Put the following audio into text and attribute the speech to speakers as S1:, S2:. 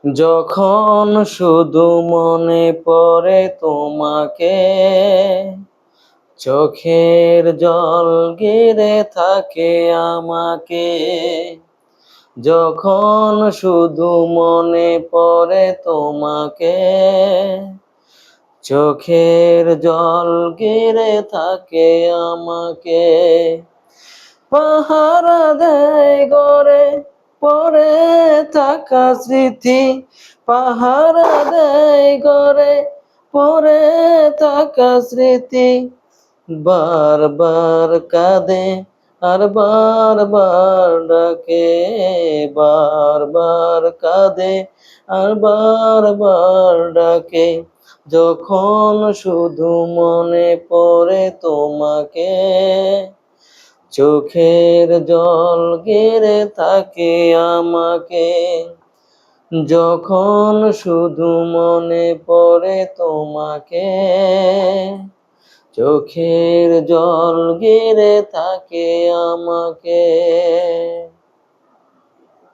S1: যখন শুধু মনে পড়ে তোমাকে, চোখের জল ঘিরে থাকে আমাকে। যখন শুধু মনে পড়ে তোমাকে, চোখের জল ঘিরে থাকে আমাকে। পাহারা দেয় গড়ে পড়ে থাকা স্মৃতি, পাহারা দেয় গড়ে পড়ে থাকা স্মৃতি। বারবার কাঁদে আর বারবার ডাকে, বারবার কাঁদে আর বারবার ডাকে। যখন শুধু মনে পড়ে তোমাকে, চোখের জল ঘিরে থাকে আমাকে। যখন শুধু মনে পড়ে তোমাকে, চোখের জল ঘিরে থাকে আমাকে।